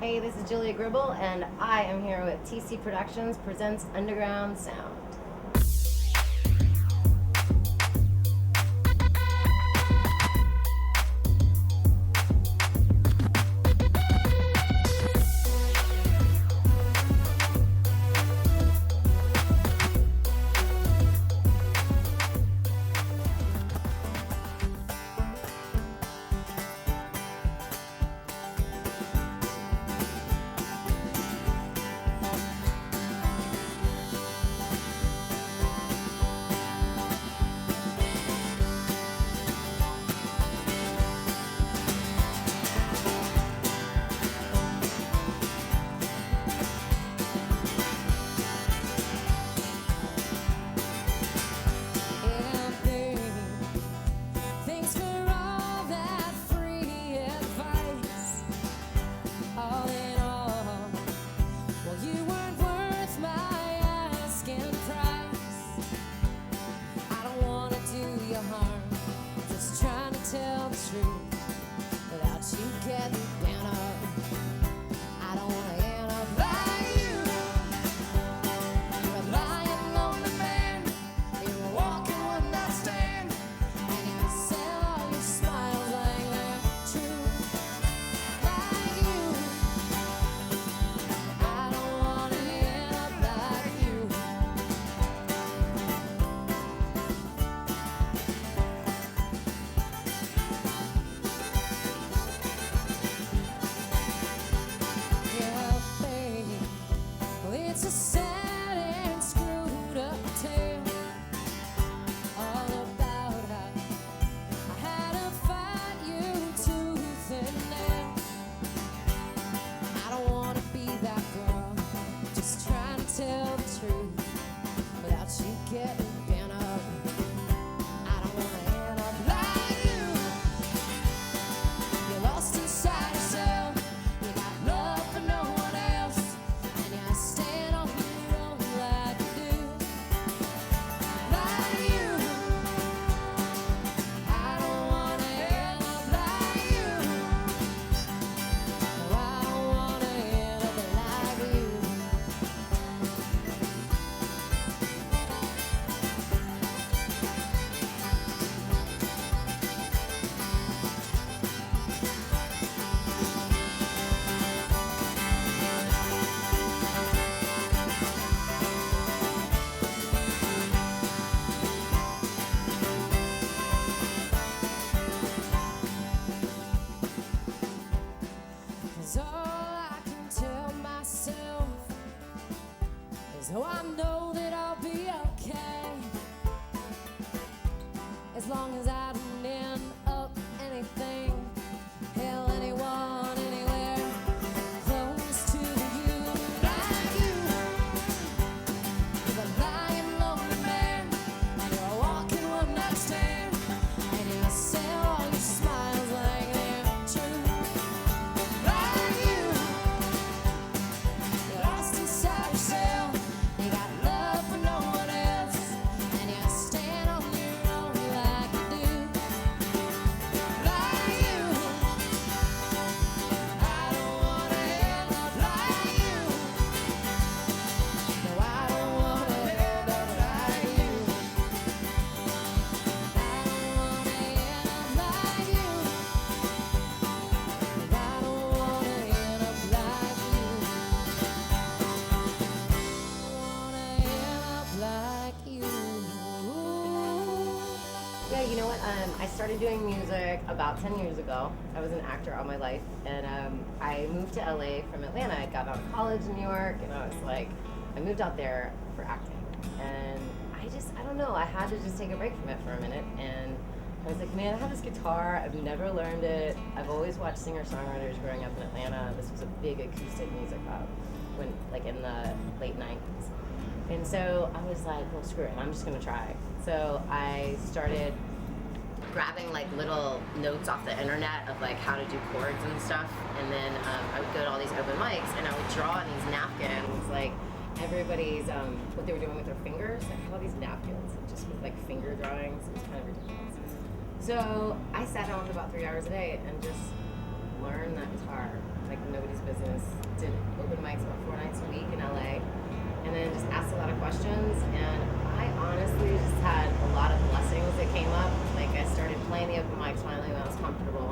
Hey, this is Julie Gribble, and I am here with TC Productions presents Underground Sound. So I know that I'll be okay, as long as I don't end up anything, hell, anyone, anywhere, close to you, like you. You're a lying, lonely man, and you're a walking one-night stand, and you sell all your smiles like they're true, like you. You're lost inside yourself. You got love for no one else, and you stand on your own like you do, like you. I don't wanna end up like you. No, I don't wanna end up like you. I don't wanna end up like you. I don't wanna end up like you. Yeah, you know what? I started doing music about 10 years ago. I was an actor all my life, and I moved to LA from Atlanta. I got out of college in New York, and I was like, I moved out there for acting. And I don't know, I had to just take a break from it for a minute. And I was like, man, I have this guitar. I've never learned it. I've always watched singer-songwriters growing up in Atlanta. This was a big acoustic music hub when, like, in the late 90s. And so I was like, well, screw it, I'm just gonna try. So I started grabbing like little notes off the internet of like how to do chords and stuff. And then I would go to all these open mics and I would draw on these napkins, like everybody's, what they were doing with their fingers. I have all these napkins, just with like finger drawings. It was kind of ridiculous. So I sat down for about 3 hours a day and just learned that guitar, like nobody's business. questions, and I honestly just had a lot of blessings that came up. Like, I started playing the open mics finally when I was comfortable,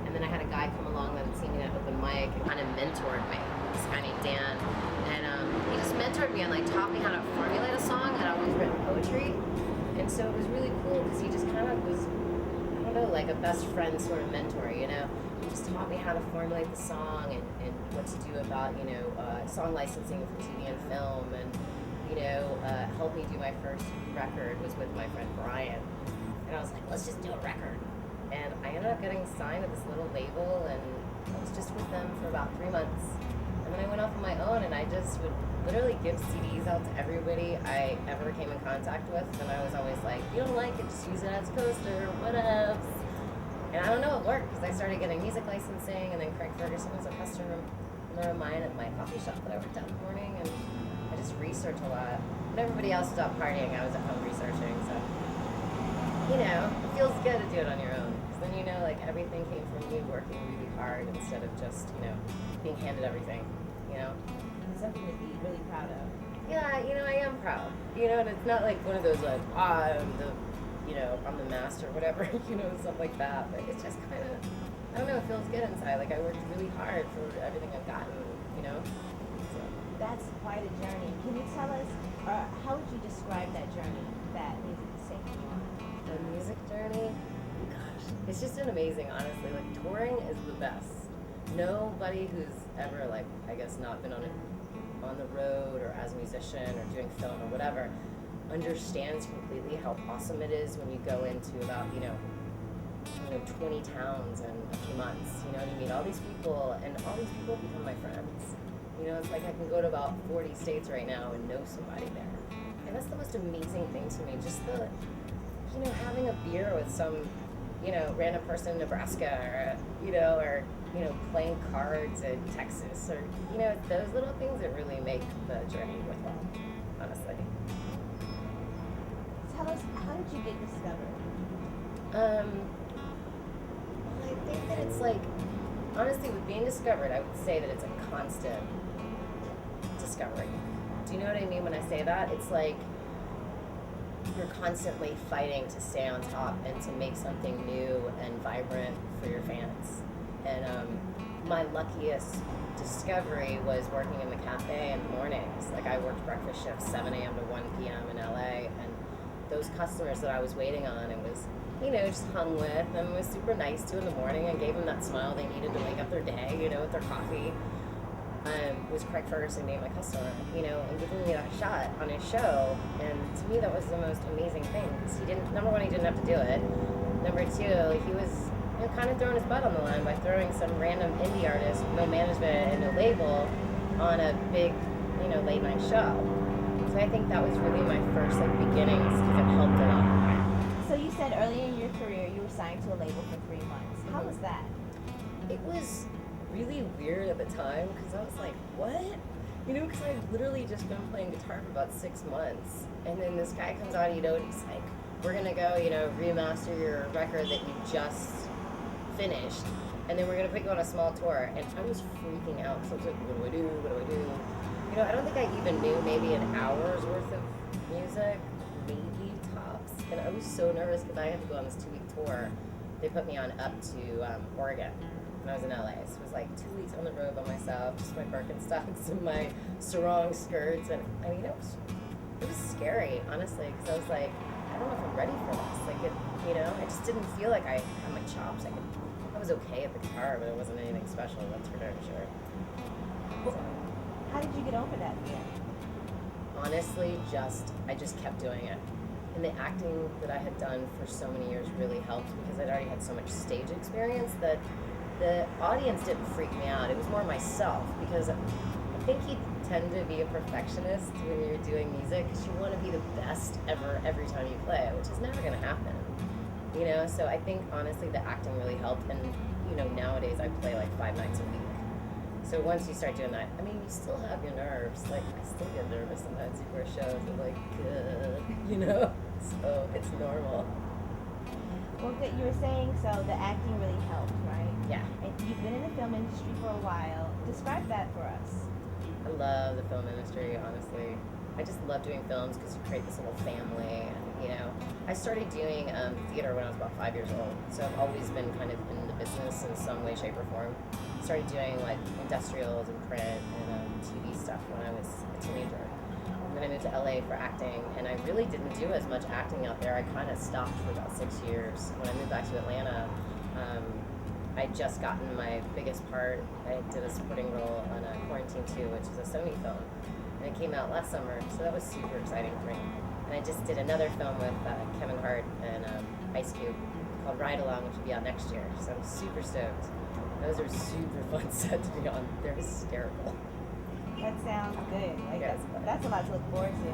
and then I had a guy come along that had seen me at open mic and kind of mentored me, this guy named Dan, and he just mentored me and like taught me how to formulate a song. I'd always written poetry, and so it was really cool because he just kind of was, I don't know, like a best friend sort of mentor, you know. He just taught me how to formulate the song and what to do about, you know, song licensing for TV and film, and, you know, helped me do my first record was with my friend Brian. And I was like, let's just do a record. And I ended up getting signed to this little label, and I was just with them for about 3 months. And then I went off on my own, and I just would literally give CDs out to everybody I ever came in contact with. And I was always like, if you don't like it, just use it as a coaster, whatevs. And I don't know, it worked, because I started getting music licensing, and then Craig Ferguson was a customer of mine at my coffee shop that I worked at in the morning, and I just researched a lot. When everybody else was out partying, I was at home researching, so, you know, it feels good to do it on your own, because then you know, like, everything came from you working really hard instead of just, you know, being handed everything, you know? It's something to be really proud of. Yeah, you know, I am proud, you know, and it's not like one of those, like, I'm the, you know, I'm the master, whatever, you know, stuff like that, but it's just kind of, I don't know, it feels good inside. Like, I worked really hard for everything I've gotten, you know? So. That's quite a journey. Can you tell us, or how would you describe that journey that music is taking you on? The music journey? Gosh, it's just been amazing, honestly. Like, touring is the best. Nobody who's ever, like, I guess not been on the road or as a musician or doing film or whatever understands completely how awesome it is when you go into about, you know, 20 towns in a few months, you know, and you meet all these people, and all these people become my friends. You know, it's like I can go to about 40 states right now and know somebody there. And that's the most amazing thing to me, just the, you know, having a beer with some, you know, random person in Nebraska, or, you know, playing cards in Texas, or, you know, those little things that really make the journey worthwhile, honestly. Tell us, how did you get discovered? Well, I think that it's like, honestly, with being discovered, I would say that it's a constant discovery. Do you know what I mean when I say that? It's like you're constantly fighting to stay on top and to make something new and vibrant for your fans. And my luckiest discovery was working in the cafe in the mornings. Like, I worked breakfast shifts 7 a.m. to 1 p.m. in LA, and those customers that I was waiting on and was, you know, just hung with and was super nice to in the morning and gave them that smile they needed to wake up their day, you know, with their coffee, was Craig Ferguson being my customer, you know, and giving me that shot on his show. And to me, that was the most amazing thing, because he didn't, number one, he didn't have to do it. Number two, he was, you know, kind of throwing his butt on the line by throwing some random indie artist, no management and no label, on a big, you know, late night show. So I think that was really my first, like, beginnings, because it helped a lot. So you said earlier in your career you were signed to a label for 3 months. How was that? It was really weird at the time, because I was like, what? You know, because I've literally just been playing guitar for about 6 months, and then this guy comes on, you know, and he's like, we're gonna go, you know, remaster your record that you just finished, and then we're gonna put you on a small tour. And I was freaking out, so I was like, what do I do? What do I do? You know, I don't think I even knew maybe an hour's worth of music, maybe tops. And I was so nervous because I had to go on this 2-week tour. They put me on up to Oregon when I was in LA. So it was like 2 weeks on the road by myself, just my Birkenstocks and my sarong skirts. And I mean, it was scary, honestly, because I was like, I don't know if I'm ready for this. Like, it, you know, I just didn't feel like I had my chops. I was okay at the guitar, but it wasn't anything special, that's for darn sure. So, How did you get over that fear? honestly, I just kept doing it. And the acting that I had done for so many years really helped, because I'd already had so much stage experience that the audience didn't freak me out. It was more myself, because I think you tend to be a perfectionist when you're doing music, because you want to be the best ever every time you play, which is never going to happen. You know, so I think honestly the acting really helped. And, you know, nowadays I play like 5 nights a week. So once you start doing that, I mean, you still have your nerves. Like, I still get nervous sometimes before shows. I'm like, you know? So it's normal. Well, good. You were saying, so the acting really helped, right? Yeah. And you've been in the film industry for a while. Describe that for us. I love the film industry, honestly. I just love doing films because you create this little family. And, you know, I started doing theater when I was about 5 years old, so I've always been kind of in the business in some way, shape, or form. Started doing like industrials and print and TV stuff when I was a teenager. And then I moved to LA for acting, and I really didn't do as much acting out there. I kind of stopped for about 6 years. When I moved back to Atlanta, I'd just gotten my biggest part. I did a supporting role on Quarantine 2, which is a Sony film, and it came out last summer, so that was super exciting for me. And I just did another film with Kevin Hart and Ice Cube called Ride Along, which will be out next year, so I'm super stoked. Those are super fun set to be on. They're hysterical. That sounds good. Like Yeah, that's a lot to look forward to.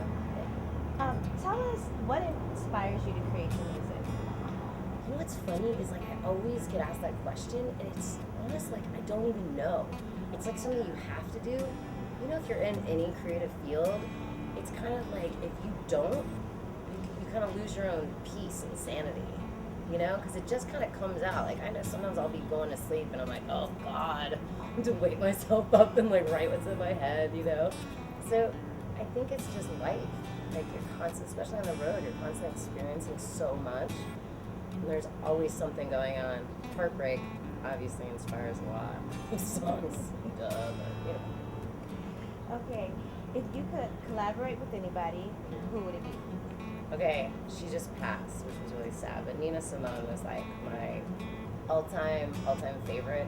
Tell us what inspires you to create your music. You know what's funny is like I always get asked that question, and it's almost like I don't even know. It's like something you have to do. You know, if you're in any creative field, it's kind of like if you don't, you kind of lose your own peace and sanity. You know, because it just kind of comes out. Like I know sometimes I'll be going to sleep and I'm like, oh God, I have to wake myself up and like write what's in my head. You know, so I think it's just life. Like you're constant, especially on the road, you're constantly experiencing so much. And there's always something going on. Heartbreak obviously inspires a lot of songs. Duh, but, you know. Okay, if you could collaborate with anybody, who would it be? Okay, she just passed, which was really sad. But Nina Simone was like my all-time favorite.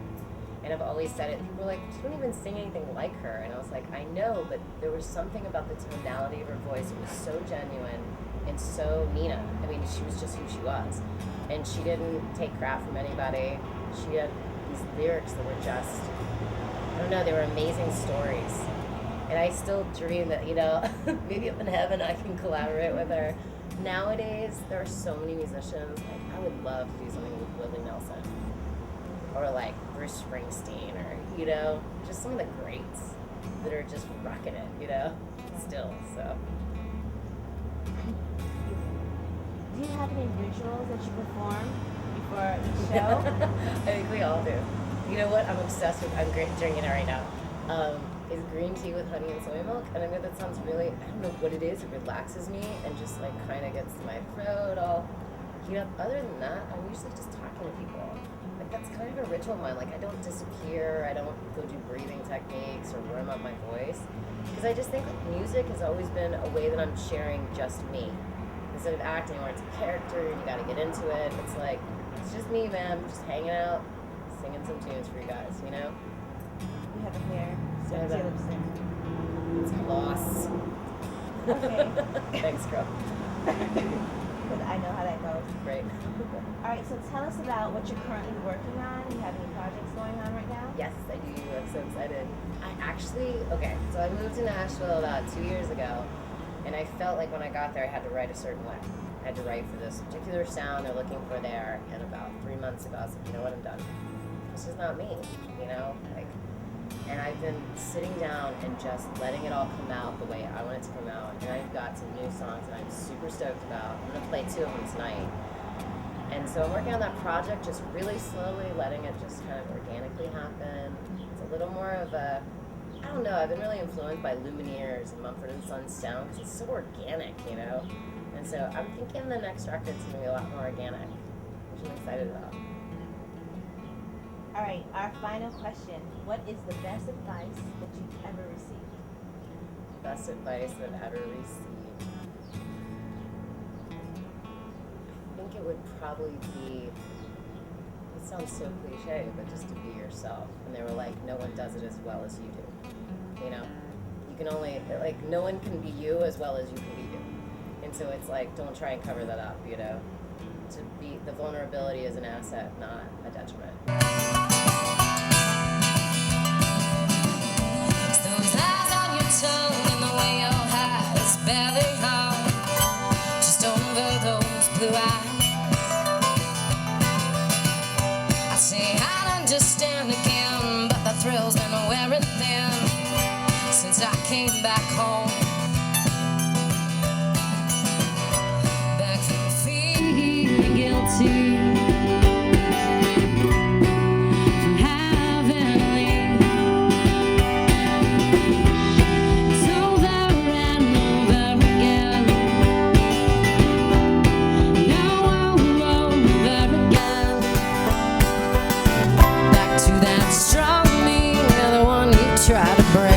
And I've always said it. People are like, she don't even sing anything like her. And I was like, I know, but there was something about the tonality of her voice. It was so genuine and so Nina. I mean, she was just who she was. And she didn't take crap from anybody. She had these lyrics that were just, I don't know, they were amazing stories. And I still dream that, you know, maybe up in heaven I can collaborate with her. Nowadays, there are so many musicians. Like, I would love to do something with Willie Nelson. Or like Bruce Springsteen, or, you know, just some of the greats that are just rocking it, you know, still, so. Do you have any rituals that you perform before each show? I think we all do. You know what? I'm obsessed with, I'm drinking it right now. Is green tea with honey and soy milk. And I know that sounds really, I don't know what it is. It relaxes me and just like kind of gets my throat all, you know, other than that, I'm usually just talking to people. Like that's kind of a ritual of mine. Like I don't disappear. I don't go do breathing techniques or warm up my voice. Because I just think like music has always been a way that I'm sharing just me. Instead of acting where it's a character and you gotta get into it, it's like, it's just me, man. I'm just hanging out, singing some tunes for you guys, you know? You have a hair. So What's your lipstick? it's gloss. Okay. Thanks, girl. Because I know how that goes. Great. All right, so tell us about what you're currently working on. Do you have any projects going on right now? Yes, I do. I'm so excited. Okay, so I moved to Nashville about 2 years ago, and I felt like when I got there, I had to write a certain way. I had to write for this particular sound they're looking for there, and about 3 months ago, I was like, you know what, I'm done. This is not me, you know? Like, and I've been sitting down and just letting it all come out the way I want it to come out, and I've got some new songs that I'm super stoked about. I'm gonna play 2 of them tonight. And so I'm working on that project, just really slowly letting it just kind of organically happen. It's a little more of a, I don't know, I've been really influenced by Lumineers and Mumford & Sons sound because it's so organic, you know? And so I'm thinking the next record's going to be a lot more organic, which I'm excited about. All right, our final question. What is the best advice that you've ever received? Best advice I've ever received. I think it would probably be, it sounds so cliche, but just to be yourself. And they were like, no one does it as well as you do. You know? You can only, like, no one can be you as well as you can be you. And so it's like, don't try and cover that up, you know? To be, the vulnerability is an asset, not a detriment. Those eyes on your tongue and the way your eyes barely hung just over those blue eyes. I say I understand again, but the thrill's been wearing thin since I came back home. Back from feeling guilty. So that ran over try to break.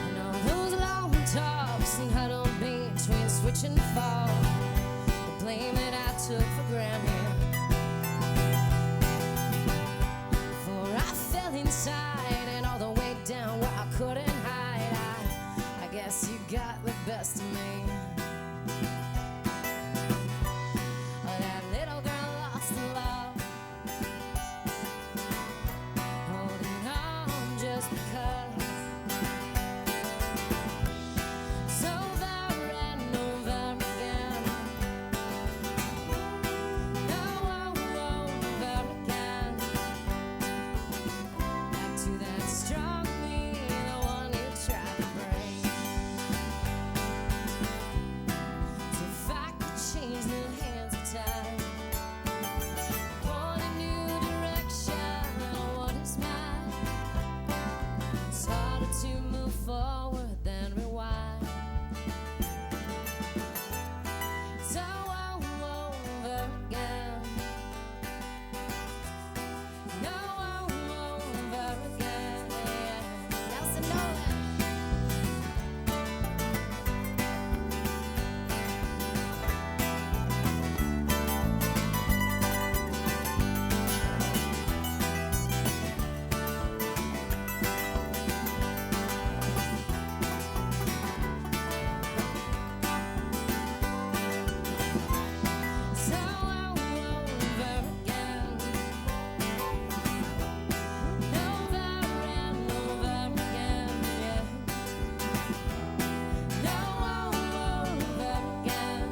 And all those long talks and huddle between switch and fall, the blame that I took for granted. For I fell inside and all the way down where I couldn't hide. I guess you got the best of me. That little girl lost in love, holding on just because. It's over and over again. No, over again. Back to that strong me, the one you tried to break. So if I could change the hands of time, want a new direction, what is mine? It's harder to move forward than rewind. So over again. No, over again. Nelson Nolan. So over again. Over and over again, yeah. No, over again.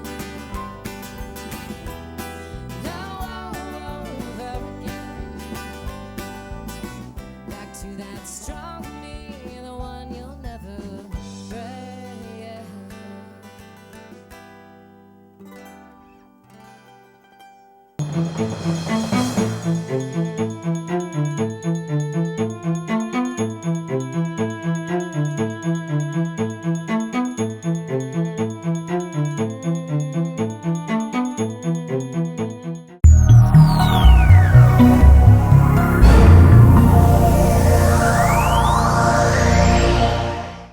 No, over again. Back to that strong me, the one you'll never break.